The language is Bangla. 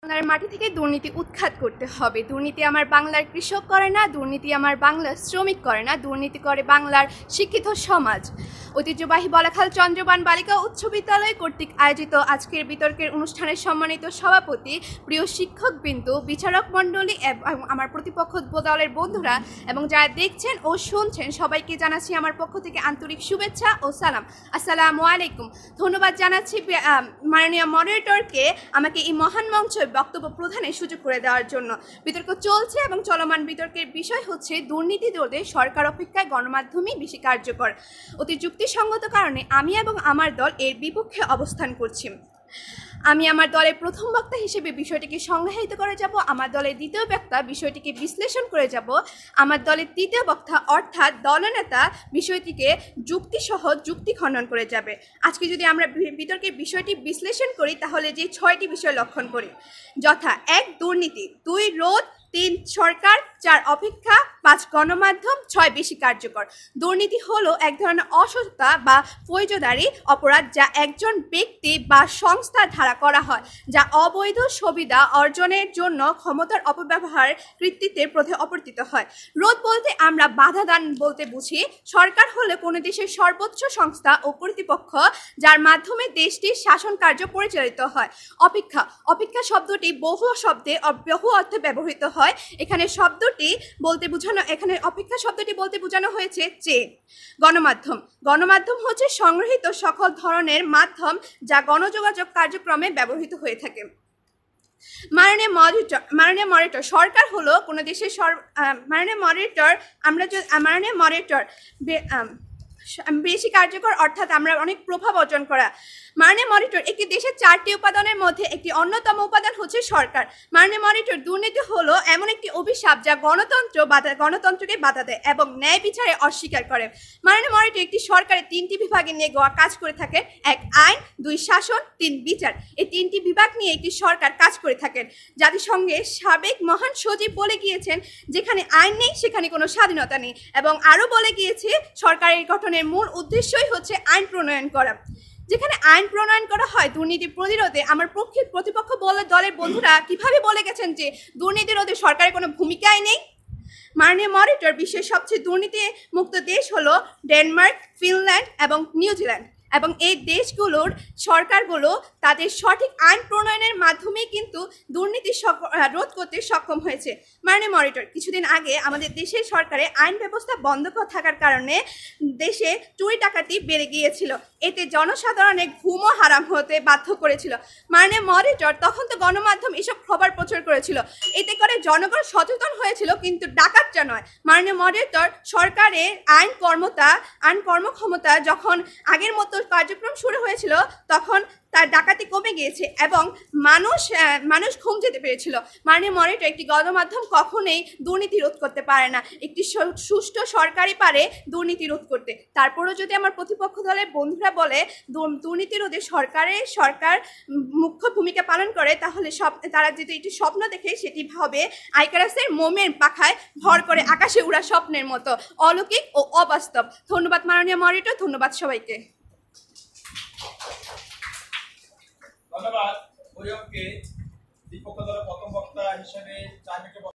বাংলার মাটি থেকে দুর্নীতি উৎখাত করতে হবে। দুর্নীতি আমার বাংলার কৃষক করে না, দুর্নীতি আমার বাংলার শ্রমিক করে না, দুর্নীতি করে বাংলার শিক্ষিত সমাজ। ঐতিহ্যবাহী বলাখাল চন্দ্রবান বালিকা উচ্চ বিদ্যালয় কর্তৃক আয়োজিত আজকের বিতর্কের অনুষ্ঠানের সম্মানিত সভাপতি, প্রিয় শিক্ষকবৃন্দ, বিচারক মণ্ডলী এবং আমার প্রতিপক্ষ দলের বন্ধুরা এবং যারা দেখছেন ও শুনছেন সবাইকে জানাচ্ছি আমার পক্ষ থেকে আন্তরিক শুভেচ্ছা ও সালাম। আসসালামু আলাইকুম। ধন্যবাদ জানাচ্ছি মাননীয় মডারেটরকে আমাকে এই মহান মঞ্চে বক্তব্য প্রদানের সুযোগ করে দেওয়ার জন্য। বিতর্ক চলছে এবং চলমান বিতর্কের বিষয় হচ্ছে দুর্নীতি রোধে সরকার অপেক্ষায় গণমাধ্যমই বেশি কার্যকর। অতি যুক্তিসঙ্গত কারণে আমি এবং আমার দল এর বিপক্ষে অবস্থান করছি। আমি আমার দলের প্রথম বক্তা হিসেবে বিষয়টিকে সংজ্ঞায়িত করে যাব, আমার দলের দ্বিতীয় বক্তা বিষয়টিকে বিশ্লেষণ করে যাব, আমার দলের তৃতীয় বক্তা অর্থাৎ দলনেতা বিষয়টিকে যুক্তিসহ যুক্তি খণ্ডন করে যাবে। আজকে যদি আমরা বিতর্কের বিষয়টি বিশ্লেষণ করি তাহলে যে 6টি বিষয় লক্ষণ করি, যথা 1 দুর্নীতি, 2 রোধ, 3 সরকার, 4 অপেক্ষা, 5 গণমাধ্যম, 6 বেশি কার্যকর। দুর্নীতি হলো এক ধরনের অসততা বা ফৌজদারি অপরাধ যা একজন ব্যক্তি বা সংস্থার দ্বারা করা হয়, যা অবৈধ সুবিধা অর্জনের জন্য ক্ষমতার অপব্যবহার কৃতিত্বের পথে অপরতিত হয়। রোধ বলতে আমরা বাধা দান বলতে বুঝি। সরকার হলো কোনো দেশের সর্বোচ্চ সংস্থা ও কর্তৃপক্ষ যার মাধ্যমে দেশটির শাসন কার্য পরিচালিত হয়। অপেক্ষা, অপেক্ষা শব্দটি বহু শব্দে বহু অর্থে ব্যবহৃত হয়। এখানে অপেক্ষা শব্দটি বলতে বোঝানো হয়েছে চেয়ে। গণমাধ্যম, গণমাধ্যম হচ্ছে সংগৃহীত সকল ধরনের মাধ্যম যা গণযোগাযোগ কার্যক্রমে ব্যবহৃত হয়ে থাকে। মাননীয় মডারেটর, সরকার হলো কোনো দেশের মাননীয় মডারেটর বেশি কার্যকর অর্থাৎ আমরা অনেক প্রভাব অর্জন করা। মাননীয় মডারেটর, একটি দেশের 4টি উপাদানের মধ্যে একটি অন্যতম উপাদান হচ্ছে সরকার। মাননীয় মডারেটর, দুর্নীতি হলো এমন একটি অভিশাপ যা গণতন্ত্রকে বাধা দেয় এবং ন্যায় বিচারে অস্বীকার করে। মাননীয় মডারেটর, একটি সরকারের 3টি বিভাগে নিয়ে কাজ করে থাকেন। 1 আইন, 2 শাসন, 3 বিচার। এই 3টি বিভাগ নিয়ে একটি সরকার কাজ করে থাকেন। জাতিসংঘের সাবেক মহান সচিব বলে গিয়েছেন, যেখানে আইন নেই সেখানে কোনো স্বাধীনতা নেই, এবং আরও বলে গিয়েছে সরকারের গঠনের মূল উদ্দেশ্যই হচ্ছে আইন প্রণয়ন করা। যেখানে আইন প্রণয়ন করা হয় দুর্নীতি প্রতিরোধে, আমার প্রতিপক্ষ দলের বন্ধুরা কিভাবে বলে গেছেন যে দুর্নীতি রোধে সরকারের কোনো ভূমিকাই নেই। মাননীয় মডারেটর, বিশ্বের সবচেয়ে দুর্নীতি মুক্ত দেশ হলো ডেনমার্ক, ফিনল্যান্ড এবং নিউজিল্যান্ড, এবং এই দেশগুলোর সরকারগুলো তাদের সঠিক আইন প্রণয়নের মাধ্যমে কিন্তু দুর্নীতি রোধ করতে সক্ষম হয়েছে। মাননীয় মডারেটর, কিছুদিন আগে আমাদের দেশের সরকারের আইন ব্যবস্থা বন্ধ থাকার কারণে দেশে চুরি ডাকাতি বেড়ে গিয়েছিল, এতে জনসাধারণের ঘুমও হারাম হতে বাধ্য করেছিল। মাননীয় মডারেটর, তখন তো গণমাধ্যম এসব খবর প্রচার করেছিল, এতে করে জনগণ সচেতন হয়েছিল, কিন্তু ডাকাতরা নয়। মাননীয় মডারেটর, সরকারের আইন কর্মক্ষমতা যখন আগের মতো কার্যক্রম শুরু হয়েছিল তখন তার ডাকাতি কমে গিয়েছে এবং মানুষ ঘুম যেতে পেরেছিল। মাননীয় মডারেটর, একটি গণমাধ্যম কখনোই দুর্নীতি রোধ করতে পারে না, একটি সুষ্ঠু সরকারই পারে দুর্নীতি রোধ করতে। তারপরেও যদি আমার প্রতিপক্ষ দলের বন্ধুরা বলে দুর্নীতি রোধে সরকার মুখ্য ভূমিকা পালন করে, তাহলে তারা যদি একটি স্বপ্ন দেখে সেটি হবে আইকারাসের মোমের পাখায় ভর করে আকাশে উড়া স্বপ্নের মতো অলৌকিক ও অবাস্তব। ধন্যবাদ মাননীয় মডারেটর, ধন্যবাদ সবাইকে। ধন্যবাদ। বিপক্ষ দলের প্রথম বক্তা হিসেবে 4 মিনিট